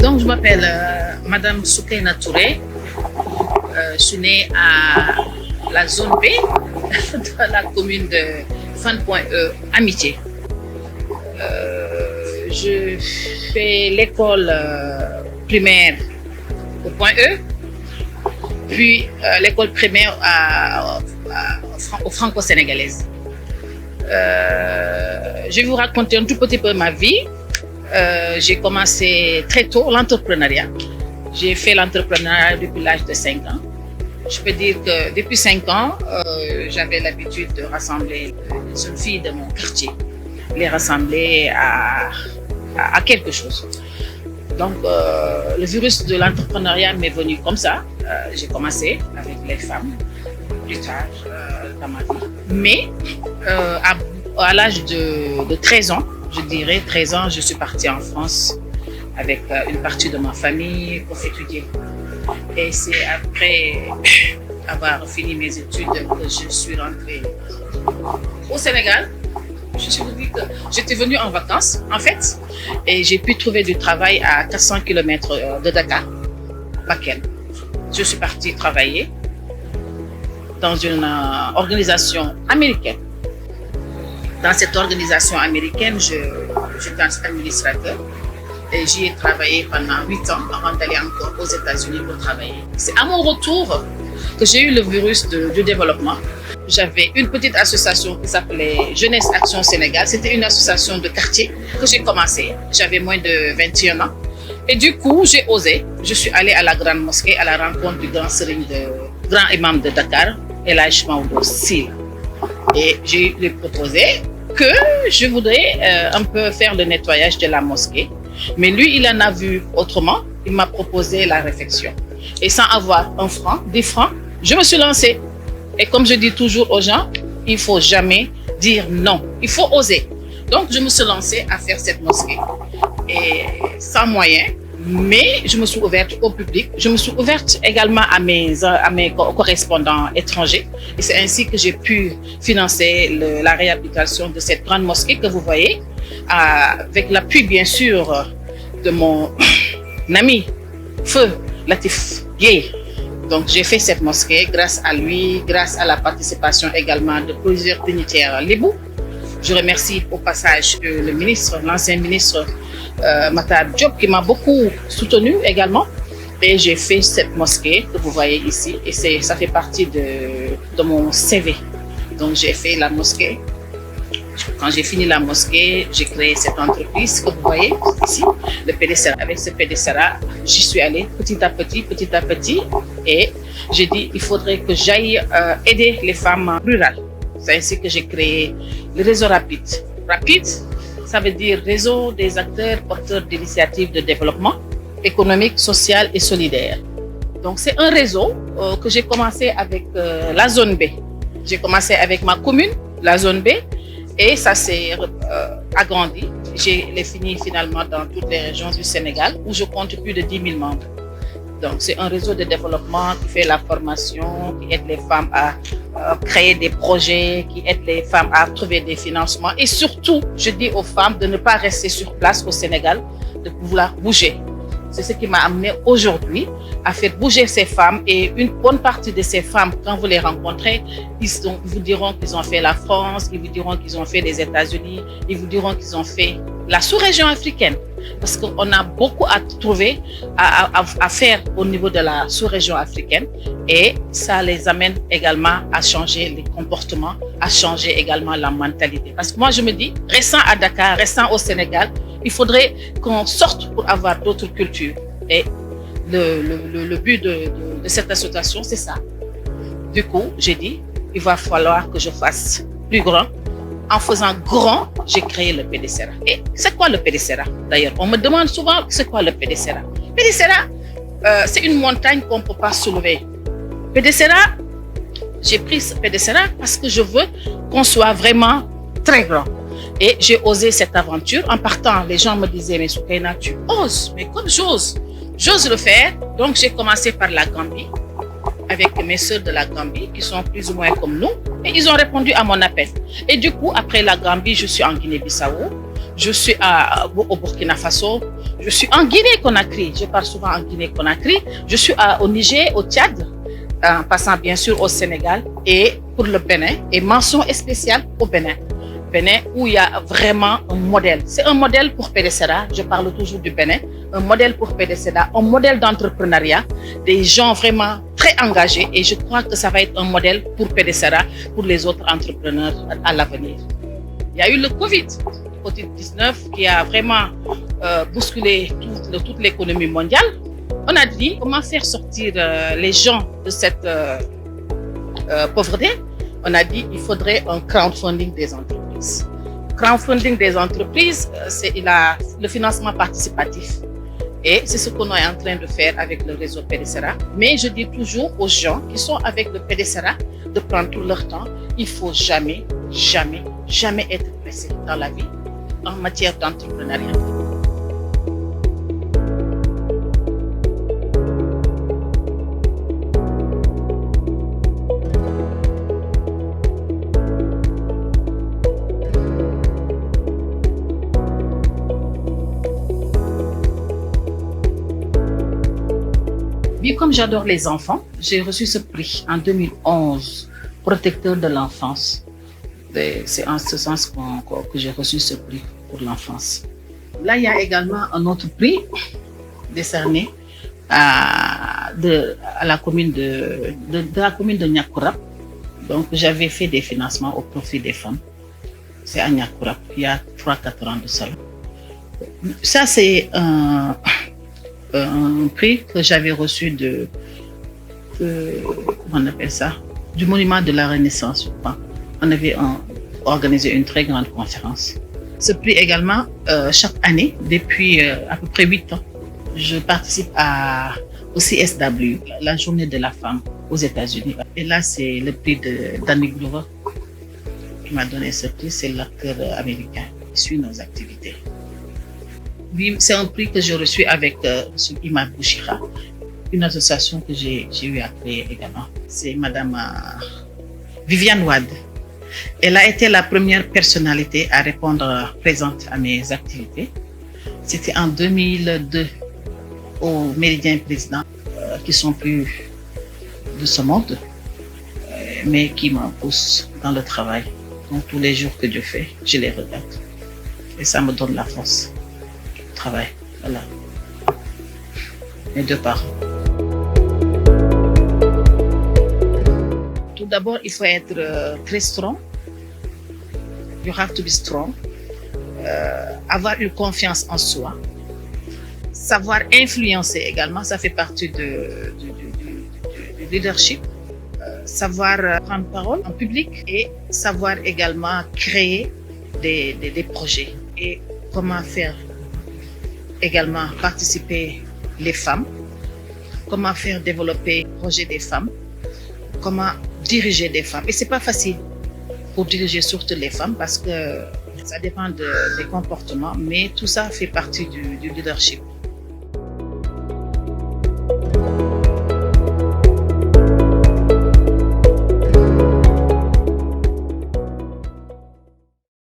Donc, je m'appelle Madame Soukaina Touré. Je suis née à la zone B, dans la commune de Fann-Point-E, Amitié. Je fais l'école primaire au Point E, puis l'école primaire au franco-sénégalaise. Je vais vous raconter un tout petit peu ma vie. J'ai commencé très tôt l'entrepreneuriat. J'ai fait l'entrepreneuriat depuis l'âge de 5 ans. Je peux dire que depuis 5 ans, j'avais l'habitude de rassembler les jeunes filles de mon quartier, les rassembler à quelque chose. Donc, le virus de l'entrepreneuriat m'est venu comme ça. J'ai commencé avec les femmes plus tard dans ma vie. Mais à l'âge de 13 ans, je dirais 13 ans, je suis partie en France avec une partie de ma famille pour étudier. Et c'est après avoir fini mes études que je suis rentrée au Sénégal. Je vous dis que j'étais venue en vacances, en fait, et j'ai pu trouver du travail à 400 km de Dakar, Bakel. Je suis partie travailler dans une organisation américaine. Dans cette organisation américaine, j'étais administrateur et j'y ai travaillé pendant 8 ans avant d'aller encore aux États-Unis pour travailler. C'est à mon retour que j'ai eu le virus du développement. J'avais une petite association qui s'appelait Jeunesse Action Sénégal. C'était une association de quartier que j'ai commencé. J'avais moins de 21 ans. Et du coup, j'ai osé. Je suis allée à la grande mosquée à la rencontre du grand imam de Dakar, El Hadj Maodo Sylla. Et j'ai lui proposé que je voudrais un peu faire le nettoyage de la mosquée. Mais lui, il en a vu autrement. Il m'a proposé la réflexion. Et sans avoir 1 franc, 10 francs, je me suis lancée. Et comme je dis toujours aux gens, il ne faut jamais dire non. Il faut oser. Donc, je me suis lancée à faire cette mosquée. Et sans moyens, mais je me suis ouverte au public. Je me suis ouverte également à mes correspondants étrangers. Et c'est ainsi que j'ai pu financer la réhabilitation de cette grande mosquée que vous voyez, avec l'appui bien sûr de mon ami, Feu Latif Gueye. Donc j'ai fait cette mosquée grâce à lui, grâce à la participation également de plusieurs dignitaires lébou. Je remercie au passage le ministre, l'ancien ministre Matar Diop, qui m'a beaucoup soutenu également. Et j'ai fait cette mosquée que vous voyez ici. Et ça fait partie de mon CV. Donc j'ai fait la mosquée. Quand j'ai fini la mosquée, j'ai créé cette entreprise que vous voyez ici, le PDCRA. Avec ce PDCRA, j'y suis allée petit à petit. Et j'ai dit, il faudrait que j'aille aider les femmes rurales. C'est ainsi que j'ai créé le réseau Rapide. Rapide, ça veut dire réseau des acteurs porteurs d'initiatives de développement économique, social et solidaire. Donc c'est un réseau que j'ai commencé avec la zone B. J'ai commencé avec ma commune, la zone B, et ça s'est agrandi. J'ai fini finalement dans toutes les régions du Sénégal où je compte plus de 10 000 membres. Donc c'est un réseau de développement qui fait la formation, qui aide les femmes à créer des projets, qui aide les femmes à trouver des financements. Et surtout, je dis aux femmes de ne pas rester sur place au Sénégal, de pouvoir bouger. C'est ce qui m'a amené aujourd'hui à faire bouger ces femmes. Et une bonne partie de ces femmes, quand vous les rencontrez, ils vous diront qu'ils ont fait la France, ils vous diront qu'ils ont fait les États-Unis, ils vous diront qu'ils ont fait la sous-région africaine. Parce qu'on a beaucoup à trouver, à faire au niveau de la sous-région africaine. Et ça les amène également à changer les comportements, à changer également la mentalité. Parce que moi, je me dis, restant à Dakar, restant au Sénégal, il faudrait qu'on sorte pour avoir d'autres cultures. Et le but de cette association, c'est ça. Du coup, j'ai dit, il va falloir que je fasse plus grand. En faisant grand, j'ai créé le PDCRA. Et c'est quoi le PDCRA? D'ailleurs, on me demande souvent c'est quoi le PDCRA. PDCRA, c'est une montagne qu'on ne peut pas soulever. PDCRA, j'ai pris ce PDCRA parce que je veux qu'on soit vraiment très grand. Et j'ai osé cette aventure. En partant, les gens me disaient, mais Soukaina, tu oses. Mais comme j'ose le faire. Donc j'ai commencé par la Gambie, avec mes sœurs de la Gambie, qui sont plus ou moins comme nous. Et ils ont répondu à mon appel. Et du coup, après la Gambie, je suis en Guinée-Bissau. Je suis au Burkina Faso, je suis en Guinée-Conakry, je pars souvent en Guinée-Conakry, je suis au Niger, au Tchad, en passant bien sûr au Sénégal et pour le Bénin, et mention spéciale au Bénin. Bénin où il y a vraiment un modèle. C'est un modèle pour PDCERA, je parle toujours du Bénin, un modèle pour PDCERA, un modèle d'entrepreneuriat, des gens vraiment très engagés et je crois que ça va être un modèle pour PDCERA, pour les autres entrepreneurs à l'avenir. Il y a eu le Covid-19 qui a vraiment bousculé toute l'économie mondiale. On a dit comment faire sortir les gens de cette pauvreté. On a dit qu'il faudrait un crowdfunding des entreprises. Crowdfunding des entreprises, c'est le financement participatif. Et c'est ce qu'on est en train de faire avec le réseau PDCERA. Mais je dis toujours aux gens qui sont avec le PDCERA de prendre tout leur temps. Il ne faut jamais, jamais, jamais être pressé dans la vie en matière d'entrepreneuriat. Comme j'adore les enfants, j'ai reçu ce prix en 2011, protecteur de l'enfance. C'est en ce sens que j'ai reçu ce prix pour l'enfance. Là, il y a également un autre prix décerné à la commune de Niakourab. Donc, j'avais fait des financements au profit des femmes. C'est à Niakourab, il y a 3-4 ans de cela. Ça, c'est un prix que j'avais reçu comment on appelle ça, du monument de la Renaissance. On avait organisé une très grande conférence. Ce prix également, chaque année, depuis à peu près 8 ans, je participe au CSW, la journée de la femme aux États-Unis. Et là, c'est le prix d'Annie Glover qui m'a donné ce prix, c'est l'acteur américain qui suit nos activités. Oui, c'est un prix que j'ai reçu avec M. Imad Bouchira, une association que j'ai eu à créer également. C'est Madame Viviane Wade. Elle a été la première personnalité à répondre présente à mes activités. C'était en 2002 au Méridien Président, qui sont plus de ce monde, mais qui me poussent dans le travail. Donc tous les jours que Dieu fait, je les regarde. Et ça me donne la force. Travail, voilà. Mes deux parents. Tout d'abord, il faut être très strong. You have to be strong. Avoir une confiance en soi. Savoir influencer également, ça fait partie du leadership. Savoir prendre parole en public et savoir également créer des projets. Et comment faire également participer les femmes, comment faire développer le projet des femmes, comment diriger des femmes. Et c'est pas facile pour diriger surtout les femmes parce que ça dépend des comportements, mais tout ça fait partie du leadership.